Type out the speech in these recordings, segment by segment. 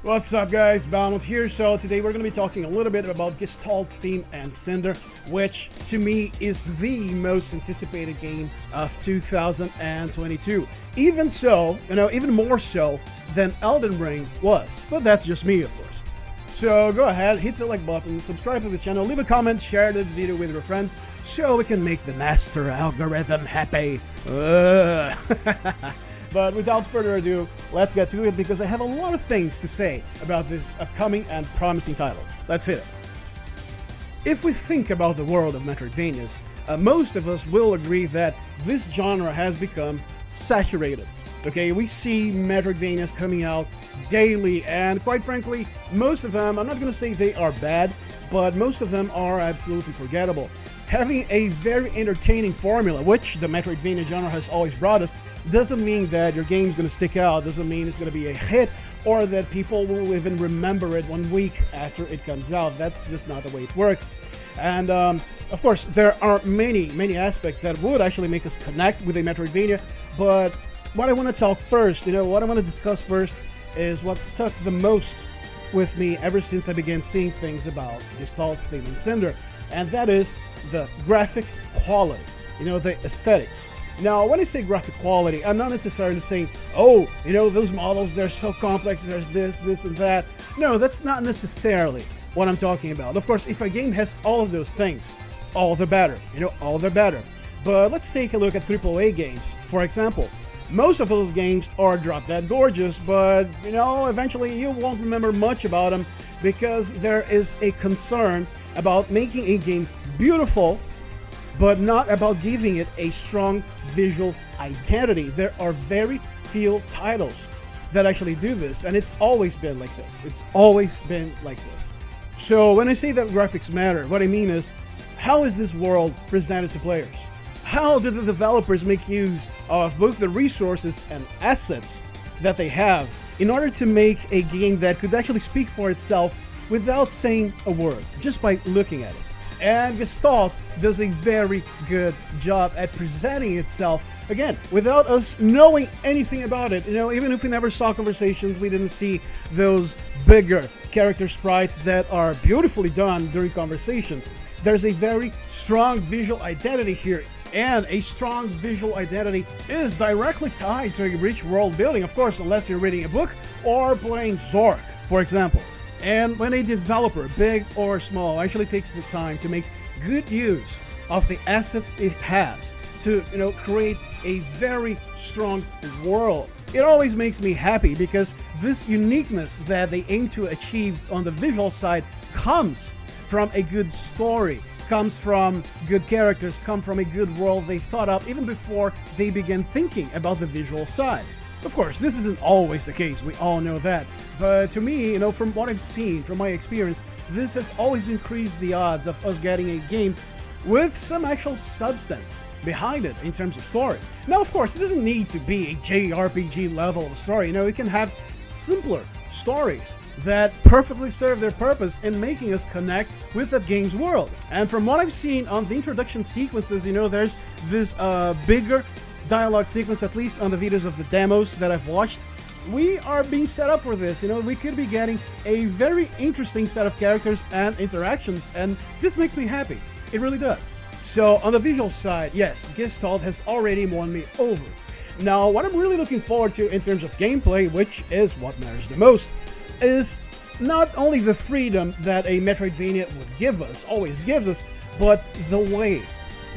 What's up guys, Balmont here. So today we're going to be talking a little bit about Gestalt Steam and Cinder, which to me is the most anticipated game of 2022. Even so, even more so than Elden Ring was, but that's just me of course. So go ahead, hit the like button, subscribe to this channel, leave a comment, share this video with your friends so we can make the master algorithm happy. But without further ado, let's get to it because I have a lot of things to say about this upcoming and promising title. Let's hit it. If we think about the world of metroidvanias, most of us will agree that this genre has become saturated. Okay, we see metroidvanias coming out daily, and quite frankly, most of them, I'm not going to say they are bad, but most of them are absolutely forgettable. Having a very entertaining formula, which the metroidvania genre has always brought us, doesn't mean that your game's going to stick out, doesn't mean it's going to be a hit, or that people will even remember it 1 week after it comes out. That's just not the way it works. And of course, there are many aspects that would actually make us connect with a metroidvania, but what I want to talk first, what I want to discuss first is what stuck the most with me ever since I began seeing things about Gestalt Steam and Cinder, and that is the graphic quality, the aesthetics. Now, when I say graphic quality, I'm not necessarily saying, oh, those models, they're so complex, there's this, and that. No, that's not necessarily what I'm talking about. Of course, if a game has all of those things, all the better, all the better. But let's take a look at AAA games, for example. Most of those games are drop-dead gorgeous, but, eventually you won't remember much about them because there is a concern about making a game beautiful, but not about giving it a strong visual identity. There are very few titles that actually do this, and it's always been like this. It's always been like this. So when I say that graphics matter, what I mean is, how is this world presented to players? How do the developers make use of both the resources and assets that they have in order to make a game that could actually speak for itself without saying a word, just by looking at it? And Gestalt does a very good job at presenting itself, again, without us knowing anything about it. Even if we never saw conversations, we didn't see those bigger character sprites that are beautifully done during conversations. There's a very strong visual identity here, and a strong visual identity is directly tied to a rich world building, of course, unless you're reading a book or playing Zork, for example. And when a developer, big or small, actually takes the time to make good use of the assets it has to, create a very strong world, it always makes me happy because this uniqueness that they aim to achieve on the visual side comes from a good story, comes from good characters, comes from a good world they thought up even before they began thinking about the visual side. Of course, this isn't always the case, we all know that, but to me, from what I've seen, from my experience, this has always increased the odds of us getting a game with some actual substance behind it in terms of story. Now, of course, it doesn't need to be a JRPG level of story, it can have simpler stories that perfectly serve their purpose in making us connect with that game's world. And from what I've seen on the introduction sequences, there's this bigger dialogue sequence, at least on the videos of the demos that I've watched. We are being set up for this, we could be getting a very interesting set of characters and interactions, and this makes me happy. It really does. So on the visual side, yes, Gestalt has already won me over. Now, what I'm really looking forward to in terms of gameplay, which is what matters the most, is not only the freedom that a Metroidvania would give us, always gives us, but the way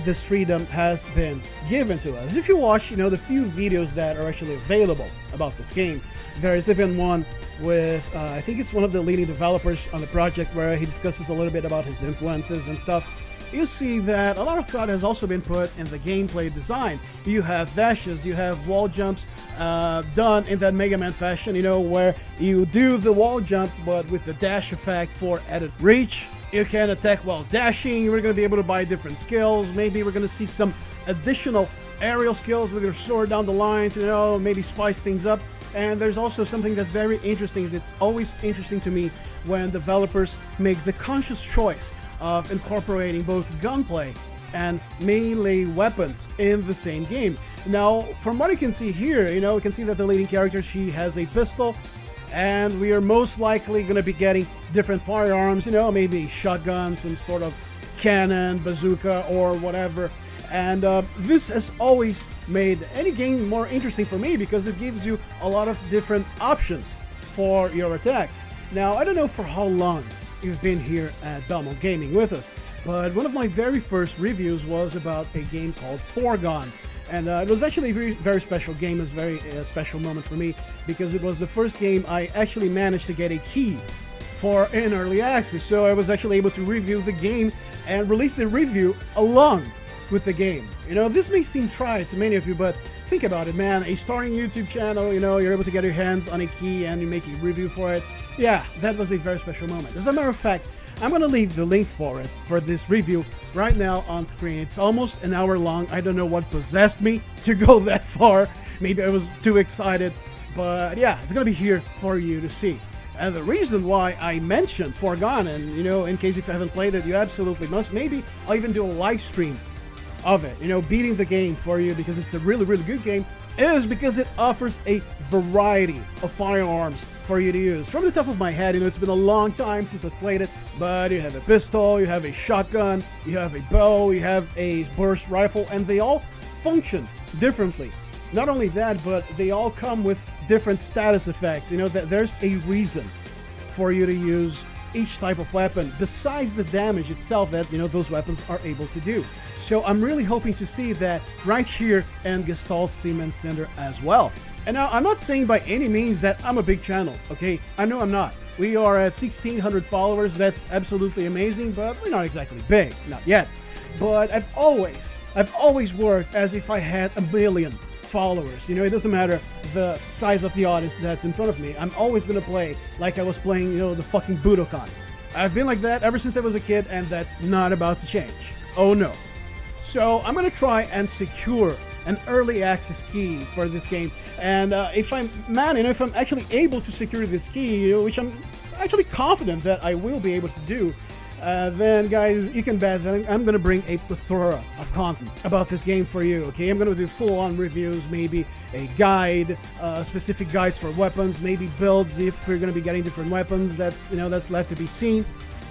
this freedom has been given to us. If you watch, the few videos that are actually available about this game, there is even one with, I think it's one of the leading developers on the project where he discusses a little bit about his influences and stuff. You see that a lot of thought has also been put in the gameplay design. You have dashes, you have wall jumps done in that Mega Man fashion, where you do the wall jump but with the dash effect for added reach. You can attack while dashing, we're going to be able to buy different skills, maybe we're going to see some additional aerial skills with your sword down the line to, maybe spice things up. And there's also something that's very interesting. It's always interesting to me when developers make the conscious choice of incorporating both gunplay and melee weapons in the same game. Now, from what I can see here, you can see that the leading character, she has a pistol, and we are most likely going to be getting different firearms, you know, maybe shotgun, some sort of cannon, bazooka, or whatever. And this has always made any game more interesting for me because it gives you a lot of different options for your attacks. Now, I don't know for how long you've been here at Belmont Gaming with us, but one of my very first reviews was about a game called Foregone. And it was actually a very, very special game. It was a very special moment for me because it was the first game I actually managed to get a key for in early access. So I was actually able to review the game and release the review along with the game. You know, this may seem trite to many of you, but think about it, man. A starting YouTube channel, you know, you're able to get your hands on a key and you make a review for it. Yeah, that was a very special moment. As a matter of fact, I'm gonna leave the link for it, for this review, right now on screen. It's almost an hour long. I don't know what possessed me to go that far. Maybe I was too excited, but yeah, it's gonna be here for you to see. And the reason why I mentioned Foregone, and you know, in case if you haven't played it, you absolutely must. Maybe I'll even do a live stream of it, you know, beating the game for you because it's a really, really good game, is because it offers a variety of firearms for you to use. From the top of my head, you know, it's been a long time since I've played it, but you have a pistol, you have a shotgun, you have a bow, you have a burst rifle, and they all function differently. Not only that, but they all come with different status effects. You know, that there's a reason for you to use each type of weapon besides the damage itself that, you know, those weapons are able to do. So I'm really hoping to see that right here in Gestalt Steam and Cinder as well. And now, I'm not saying by any means that I'm a big channel, okay? I know I'm not. We are at 1,600 followers. That's absolutely amazing, but we're not exactly big, not yet. But I've always worked as if I had a million followers. You know, it doesn't matter the size of the audience that's in front of me. I'm always gonna play like I was playing, you know, the fucking Budokan. I've been like that ever since I was a kid, and that's not about to change. Oh no. So I'm gonna try and secure an early access key for this game, and if I'm actually able to secure this key, you know, which I'm actually confident that I will be able to do, then guys, you can bet that I'm gonna bring a plethora of content about this game for you. Okay, I'm gonna do full-on reviews, maybe a guide, specific guides for weapons, maybe builds if we're gonna be getting different weapons. That's, you know, that's left to be seen.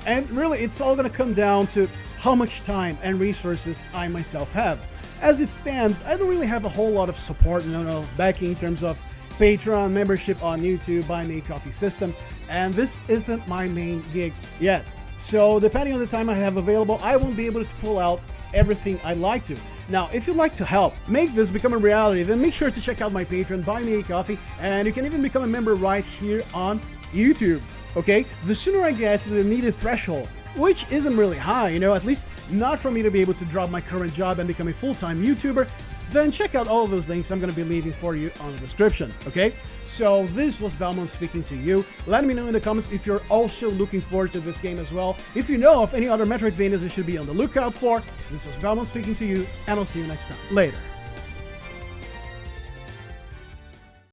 And really, it's all gonna come down to how much time and resources I myself have. As it stands, I don't really have a whole lot of support, you know, backing in terms of Patreon, membership on YouTube, Buy Me a Coffee system, and this isn't my main gig yet. So depending on the time I have available, I won't be able to pull out everything I'd like to. Now, if you'd like to help make this become a reality, then make sure to check out my Patreon, Buy Me a Coffee, and you can even become a member right here on YouTube. Okay? The sooner I get to the needed threshold, which isn't really high, you know, at least not for me to be able to drop my current job and become a full-time YouTuber, then check out all of those links I'm going to be leaving for you on the description, okay? So this was Belmont speaking to you. Let me know in the comments if you're also looking forward to this game as well. If you know of any other metroidvanias you should be on the lookout for. This was Belmont speaking to you, and I'll see you next time. Later.